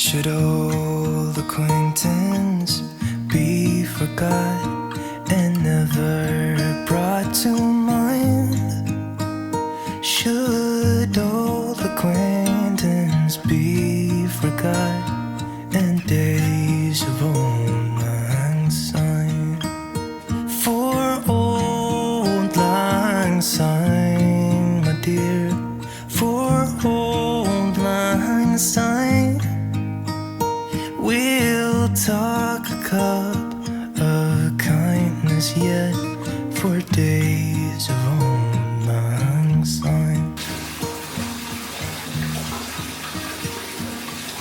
Should old acquaintance be forgot and never brought to mind? Should old acquaintance be forgot and days of old lang syne? For old lang syne, my dear, for old lang syne, we'll talk a cup of kindness yet for days of old lang syne.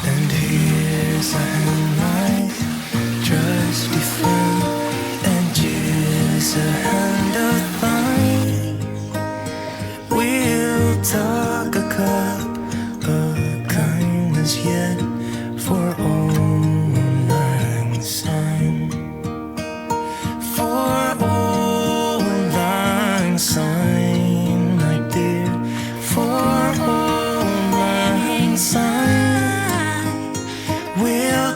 And here's a hand, my trusty friend, and here's a hand of thine. We'll talk a cup of kindness yet for old lang syne. For old lang syne, my dear, for old lang syne, we'll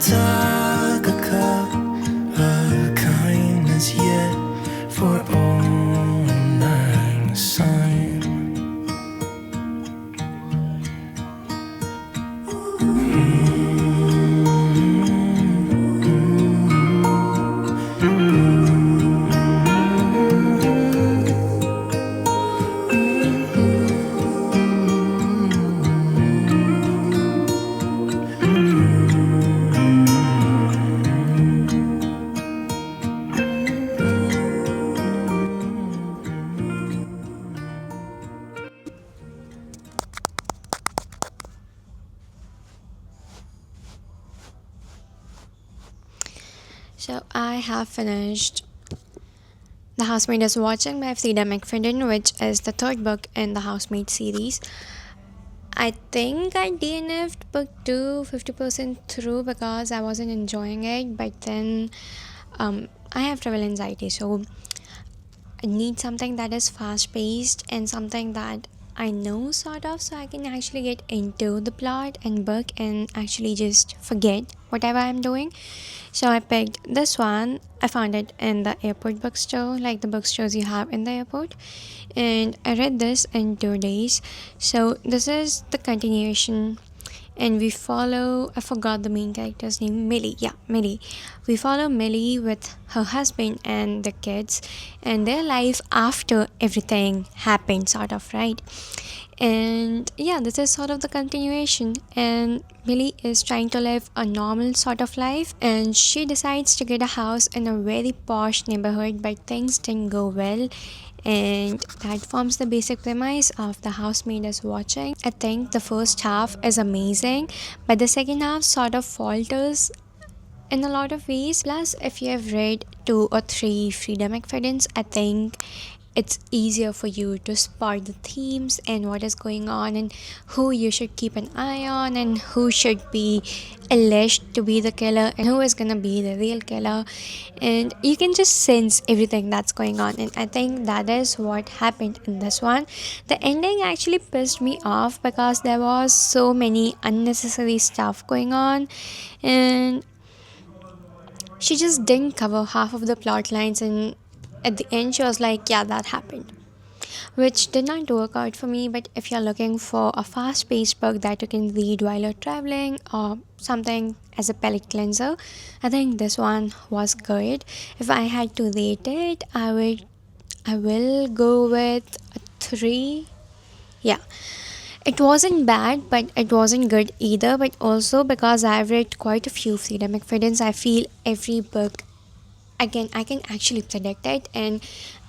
So I have finished The Housemaid is Watching by Frida McFadden, which is the third book in the Housemaid series. I think I DNF'd book 2 50% through because I wasn't enjoying it, but then I have travel anxiety, so I need something that is fast paced and something that I know sort of, so I can actually get into the plot and book and actually just forget whatever I'm doing. So I picked this one. I found it in the airport bookstore, like the bookstores you have in the airport. And I read this in 2 days. So this is the continuation, and we follow, I forgot the main character's name, Millie. Yeah, Millie. We follow Millie with her husband and the kids and their life after everything happened, sort of, right? And yeah, this is sort of the continuation. And Millie is trying to live a normal sort of life, and she decides to get a house in a very posh neighborhood, but things didn't go well. And that forms the basic premise of The Housemaid is Watching. I think the first half is amazing, but the second half sort of falters in a lot of ways. Plus, if you have read 2 or 3 Frida McFadden's, I think it's easier for you to spot the themes and what is going on and who you should keep an eye on and who should be alleged to be the killer and who is gonna be the real killer. And you can just sense everything that's going on, and I think that is what happened in this one. The ending actually pissed me off because there was so many unnecessary stuff going on, and she just didn't cover half of the plot lines, and at the end she was like, yeah, that happened, which did not work out for me. But if you're looking for a fast-paced book that you can read while you're traveling or something as a palate cleanser, I think this one was good. If I had to rate it, I will go with a 3. Yeah, it wasn't bad, but it wasn't good either. But also because I've read quite a few Frida McFadden's, I feel every book I can actually predict it, and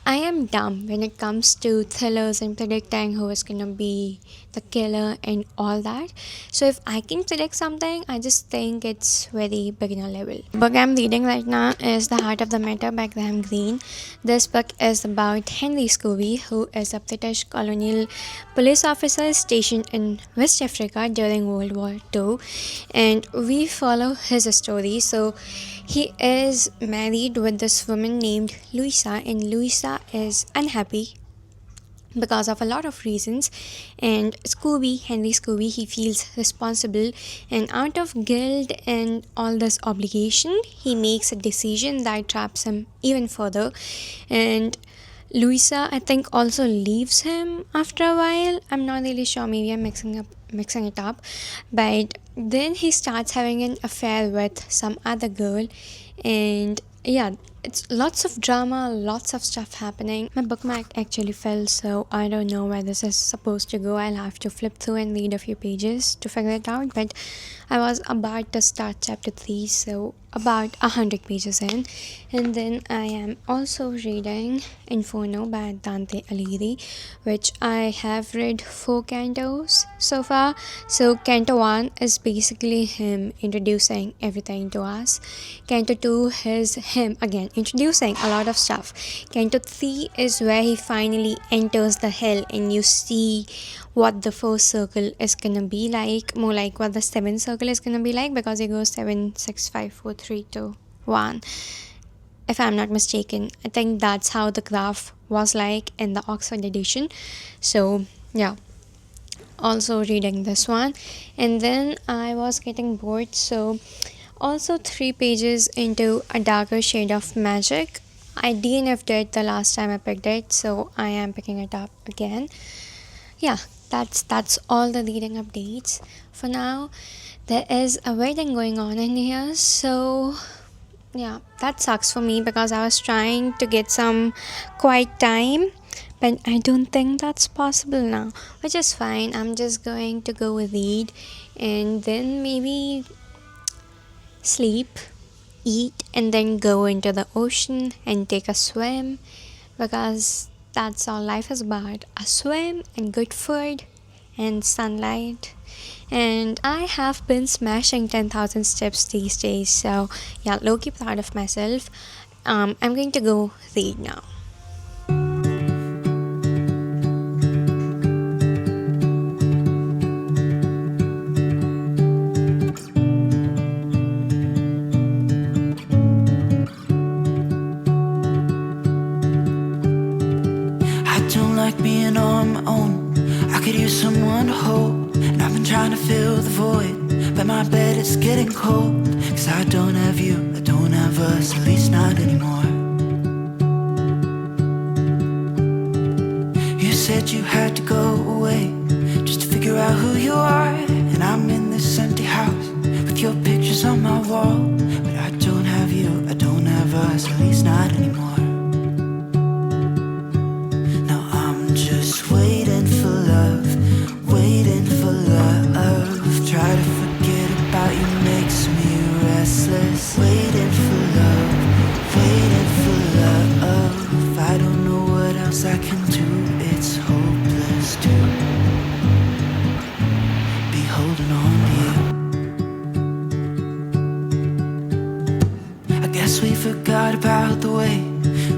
I am dumb when it comes to thrillers and predicting who is gonna be the killer and all that. So if I can predict something, I just think it's very beginner level. The book I'm reading right now is The Heart of the Matter by Graham Greene. This book is about Henry Scobie, who is a British colonial police officer stationed in West Africa during World War II, and we follow his story. So he is married with this woman named Louisa, and Louisa is unhappy because of a lot of reasons. And Henry Scooby, he feels responsible, and out of guilt and all this obligation, he makes a decision that traps him even further. And Louisa, I think, also leaves him after a while. I'm not really sure, maybe I'm mixing it up. But then he starts having an affair with some other girl, and yeah, it's lots of drama, lots of stuff happening. My bookmark actually fell, so I don't know where this is supposed to go. I'll have to flip through and read a few pages to figure it out. But I was about to start chapter 3, so about 100 pages in. And then I am also reading Inferno by Dante Alighieri, which I have read 4 cantos so far. So canto 1 is basically him introducing everything to us. Canto 2 is him again introducing a lot of stuff. Canto 3 is where he finally enters the hell, and you see what the first circle is gonna be like, more like what the seventh circle is gonna be like, because it goes 7, 6, 5, 4, 3, 2, 1. If I'm not mistaken, I think that's how the graph was like in the Oxford edition. So yeah, also reading this one. And then I was getting bored, so also 3 pages into A Darker Shade of Magic. I DNF'd it the last time I picked it, so I am picking it up again. Yeah, that's all the reading updates for now. There is a wedding going on in here, so yeah, that sucks for me because I was trying to get some quiet time, but I don't think that's possible now, which is fine. I'm just going to go read and then maybe sleep, eat, and then go into the ocean and take a swim, because that's all life is about: a swim and good food and sunlight And I have been smashing 10,000 steps these days, so yeah, low key proud of myself. I'm going to go read now. I don't like being on my own. I could use someone to hold. And I've been trying to fill the void, but my bed is getting cold. Cause I don't have you, I don't have us, at least not anymore. You said you had to go away just to figure out who you are. And I'm in this empty house with your pictures on my wall. But I don't have you, I don't have us, at least not anymore. Now I'm just waiting for love, waiting for love. Try to forget about you makes me restless. Waiting for love, waiting for love. I don't know what else I can do. It's hopeless to be holding on to you. I guess we forgot about the way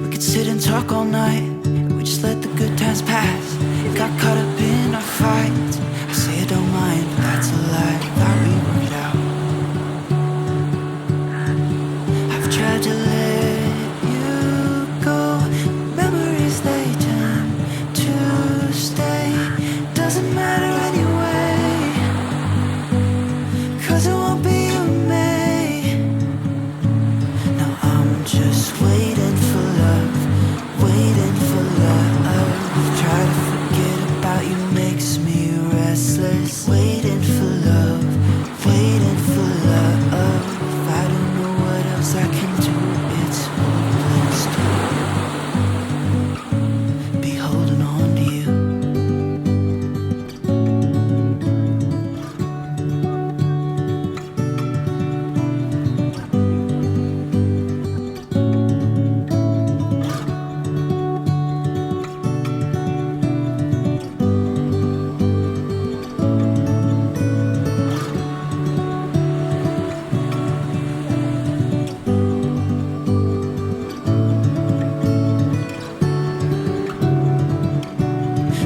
we could sit and talk all night. We just let the good times pass, got caught up in our fights. I say I don't mind, but that's a lie. Thought we worked it out. I've tried to let you go. Memories they tend to stay. Doesn't matter anyway, cause it won't be you, me. Now I'm just waiting for love, waiting for love. Try to forget about you makes me restless. Waiting for love, waiting for love. I don't know what else I can do. It's hopeless to be holding on to you.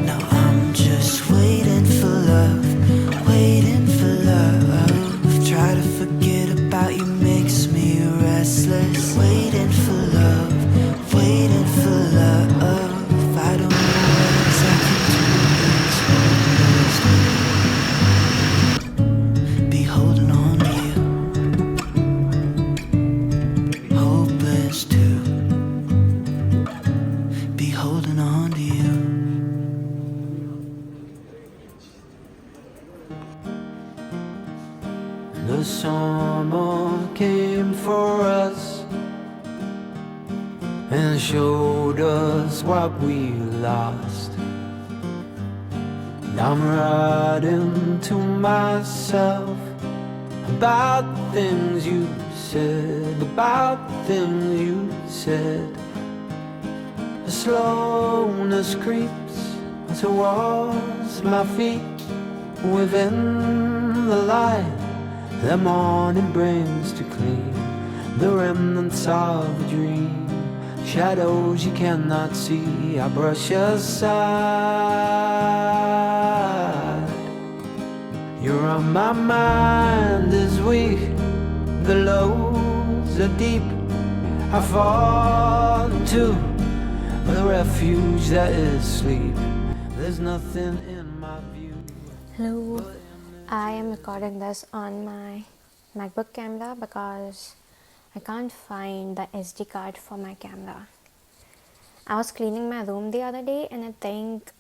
Now I'm just waiting for love, waiting for love. Try to forget about you makes me restless. Waiting for love, waiting for love. I don't know what else I can do. It's hopeless to be holding on to you. Hopeless to be holding on to you. The summer came for us and showed us what we lost. And I'm writing to myself about the things you said, about the things you said. The slowness creeps towards my feet within the light the morning brings to clean the remnants of a dream. Shadows you cannot see, I brush aside. You're on my mind is weak, the lows are deep. I fall into the refuge that is sleep. There's nothing in my view. Hello, I am recording this on my MacBook camera because I can't find the SD card for my camera. I was cleaning my room the other day and I think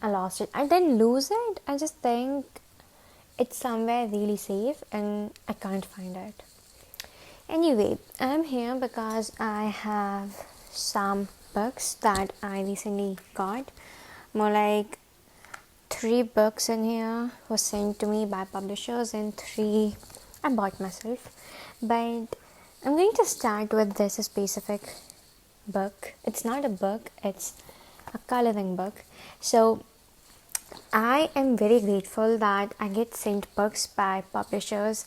I lost it. I didn't lose it, I just think it's somewhere really safe and I can't find it. Anyway, I'm here because I have some books that I recently got. More like 3 books in here were sent to me by publishers and 3 I bought myself. But I'm going to start with this specific book. It's not a book, it's a coloring book. So I am very grateful that I get sent books by publishers,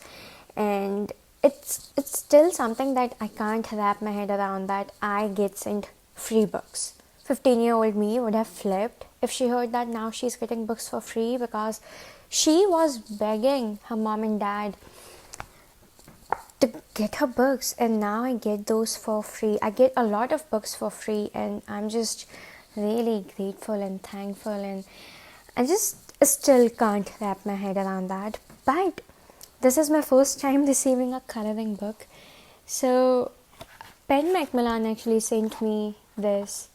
and it's still something that I can't wrap my head around, that I get sent free books. 15-year-old me would have flipped if she heard that now she's getting books for free, because she was begging her mom and dad to get her books, and now I get those for free. I get a lot of books for free, and I'm just really grateful and thankful, and I just still can't wrap my head around that. But this is my first time receiving a coloring book. So Pen Macmillan actually sent me this,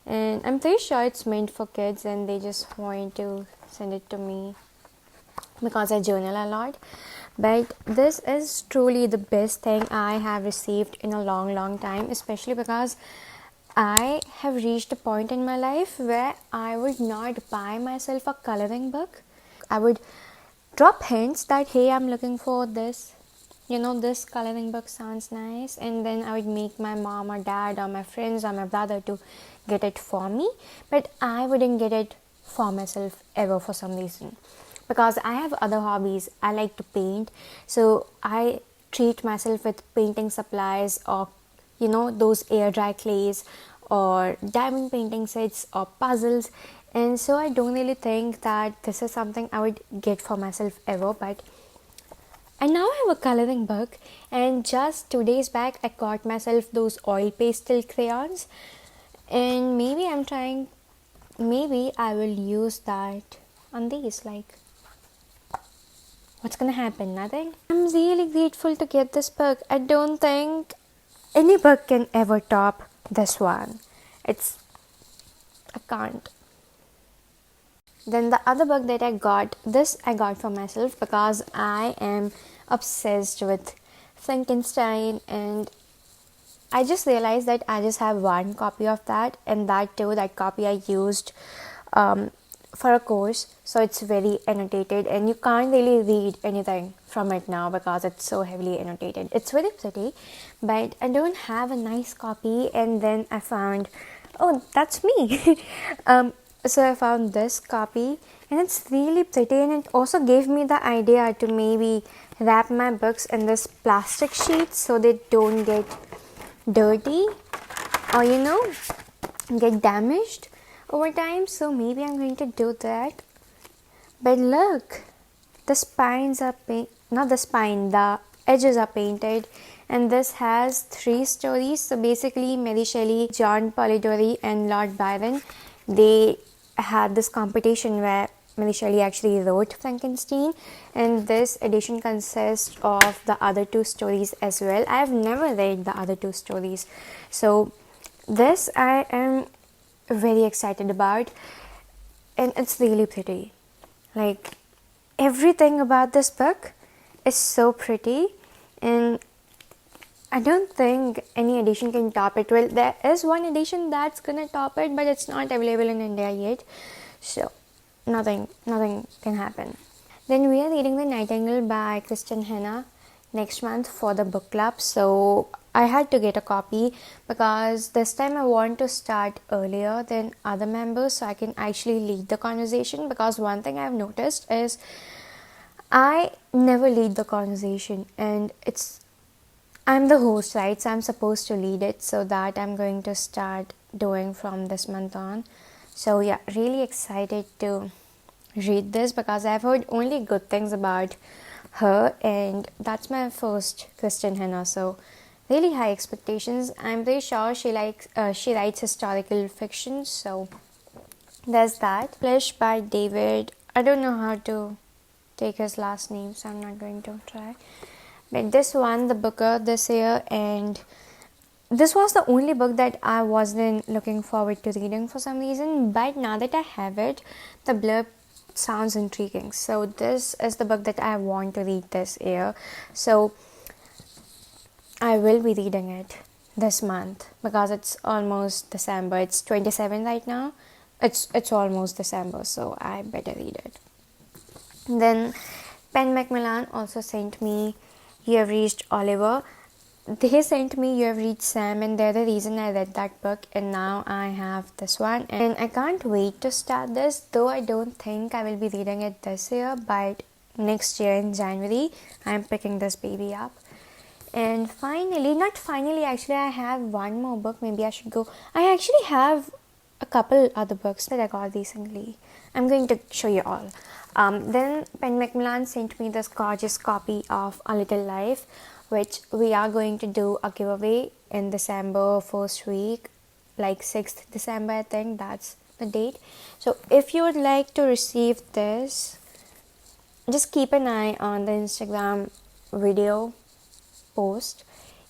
and I'm pretty sure it's meant for kids and they just want to send it to me because I journal a lot. But this is truly the best thing I have received in a long time, especially because I have reached a point in my life where I would not buy myself a coloring book. I would drop hints that, hey, I'm looking for this, this coloring book sounds nice, and then I would make my mom or dad or my friends or my brother to get it for me, but I wouldn't get it for myself ever for some reason, because I have other hobbies. I like to paint, so I treat myself with painting supplies, or those air dry clays or diamond painting sets or puzzles, and so I don't really think that this is something I would get for myself ever. But I now have a coloring book, and just 2 days back I got myself those oil pastel crayons, and maybe I will use that on these. Like, what's gonna happen? Nothing. I'm really grateful to get this book. I don't think any book can ever top this one. I can't. Then the other book that I got for myself because I am obsessed with Frankenstein, and I just realized that I just have one copy of that, and that copy I used for a course, so it's very annotated and you can't really read anything from it now because it's so heavily annotated. It's very pretty, but I don't have a nice copy, and then I found, oh, that's me. So I found this copy, and it's really pretty, and it also gave me the idea to maybe wrap my books in this plastic sheet so they don't get dirty or get damaged over time. So maybe I'm going to do that. But look, the edges are painted, and this has 3 stories. So basically Mary Shelley, John Polidori and Lord Byron, they had this competition where Mary Shelley actually wrote Frankenstein, and this edition consists of the other 2 stories as well. I have never read the other 2 stories, so this I am very excited about, and it's really pretty. Like, everything about this book is so pretty, and I don't think any edition can top it. Well, there is one edition that's gonna top it, but it's not available in India yet, so nothing can happen. Then we are reading The Nightingale by Kristen Hanna next month for the book club, so I had to get a copy because this time I want to start earlier than other members so I can actually lead the conversation, because one thing I've noticed is I never lead the conversation, and I'm the host, right? So I'm supposed to lead it, so that I'm going to start doing from this month on. So yeah, really excited to read this because I've heard only good things about her, and that's my first Kristen Hanna, so really high expectations. I'm pretty sure she writes historical fiction, so there's that. Published by David, I don't know how to take his last name, so I'm not going to try. But this won the Booker this year, and this was the only book that I wasn't looking forward to reading for some reason, but now that I have it, the blurb sounds intriguing. So this is the book that I want to read this year. So I will be reading it this month because it's almost December. It's 27 right now. It's almost December, so I better read it. Then Pen Macmillan also sent me You Have Reached Oliver. they sent me You Have Reached Sam, and they're the reason I read that book, and now I have this one, and I can't wait to start this, though I don't think I will be reading it this year, but next year in January I'm picking this baby up. And finally, not finally, actually, I have one more book. Maybe I should go. I actually have a couple other books that I got recently. I'm going to show you all. Then Pen Macmillan sent me this gorgeous copy of A Little Life, which we are going to do a giveaway in December first week, like 6th December, I think that's the date. So if you would like to receive this, just keep an eye on the Instagram video post,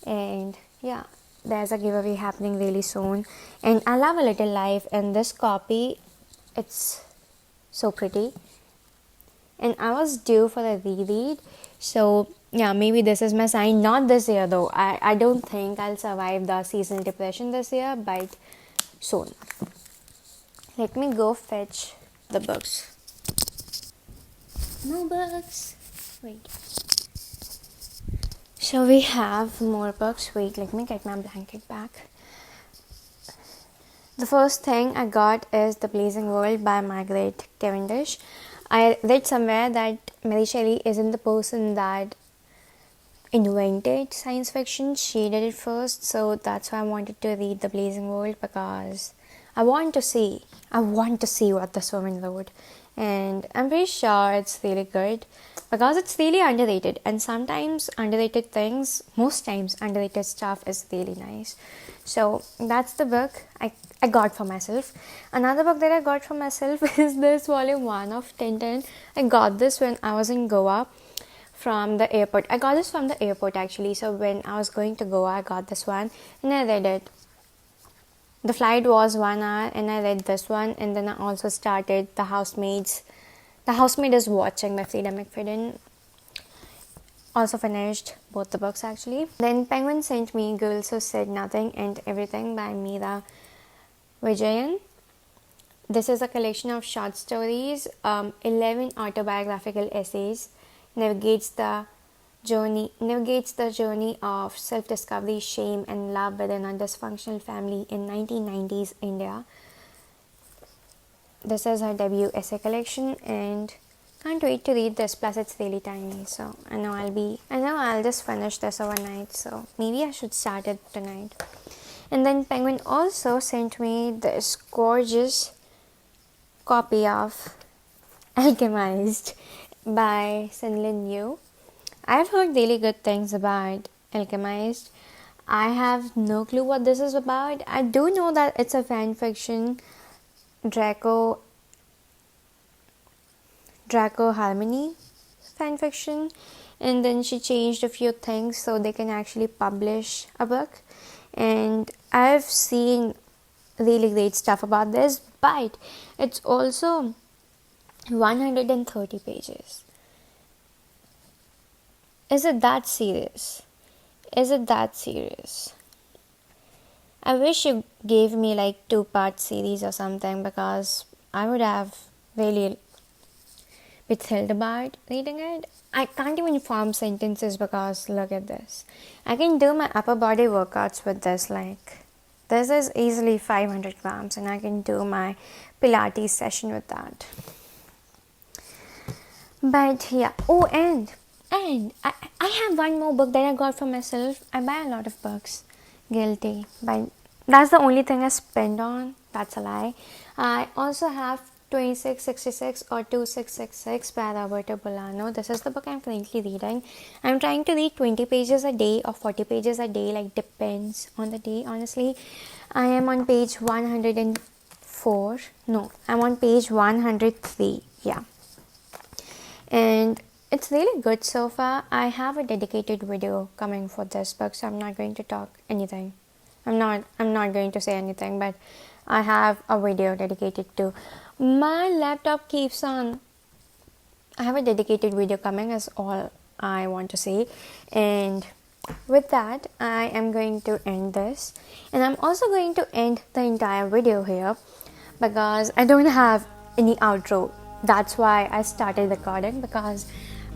and yeah, there's a giveaway happening really soon. And I love A Little Life, and this copy, it's so pretty, and I was due for a reread, so yeah, maybe this is my sign. Not this year though. I don't think I'll survive the seasonal depression this year, but soon. Let me go fetch the books. More books. Wait. So we have more books. Wait, let me get my blanket back. The first thing I got is The Blazing World by Margaret Cavendish. I read somewhere that Mary Shelley isn't the person that invented science fiction. She did it first, so that's why I wanted to read The Blazing World, because I want to see what this woman wrote, and I'm pretty sure it's really good, because it's really underrated, and sometimes underrated things, most times underrated stuff is really nice. So that's the book I got for myself. Another book that I got for myself is this volume 1 of Tintin. I got this when I was in Goa from the airport. I got this from the airport actually. So when I was going to Goa, I got this one and I read it. The flight was 1 hour and I read this one, and then I also started The Housemaid is Watching by Frida McFadden. Also finished both the books actually. Then Penguin sent me Girls Who Said Nothing and Everything by Meera Vijayan. This is a collection of short stories, 11 autobiographical essays, navigates the journey of self-discovery, shame and love within a dysfunctional family in 1990s India. This is her debut essay collection, and can't wait to read this. Plus it's really tiny, so I know I'll just finish this overnight, so maybe I should start it tonight. And then Penguin also sent me this gorgeous copy of Alchemized by Sinlin Yu. I've heard really good things about Alchemized. I have no clue what this is about. I do know that it's a fan fiction Draco Harmony fanfiction, and then she changed a few things so they can actually publish a book. And I've seen really great stuff about this, but it's also 130 pages. Is it that serious? I wish you gave me like 2-part series or something, because I would have really been thrilled about reading it. I can't even form sentences because look at this. I can do my upper body workouts with this. Like, this is easily 500 grams and I can do my Pilates session with that. But yeah. Oh, and I have one more book that I got for myself. I buy a lot of books. Guilty. But that's the only thing I spend on. That's a lie. I also have 2666 or 2666 by Roberto Bolano. This is the book I'm currently reading. I'm trying to read 20 pages a day or 40 pages a day, like depends on the day, honestly. I am on page 104. No, I'm on page 103. Yeah. And it's really good so far. I have a dedicated video coming for this book, so I'm not going to talk anything. I'm not going to say anything, but I have a video dedicated to. My laptop keeps on. I have a dedicated video coming, is all I want to say. And with that, I am going to end this. And I'm also going to end the entire video here because I don't have any outro. That's why I started recording, because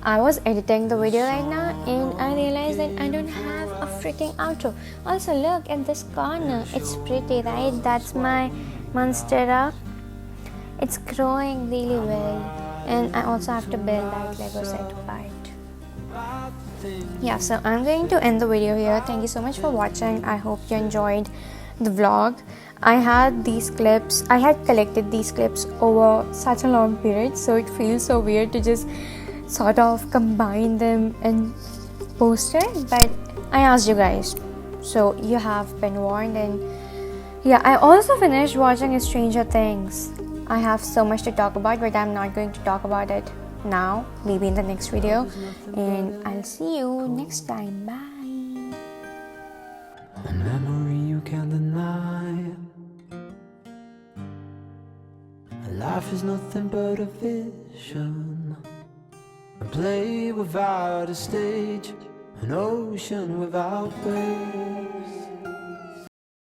I was editing the video right now and I realized that I don't have a freaking outro. Also, look at this corner. It's pretty, right? That's my monstera. It's growing really well. And I also have to build that Lego set part. Yeah, so I'm going to end the video here. Thank you so much for watching. I hope you enjoyed the vlog. I had collected these clips over such a long period, so it feels so weird to just sort of combine them and post it, but I asked you guys, so you have been warned. And yeah, I also finished watching Stranger Things. I have so much to talk about, but I'm not going to talk about it now, maybe in the next video, and I'll see you next time. Bye. A memory you can't deny. Life is nothing but a vision, a play without a stage, an ocean without waves.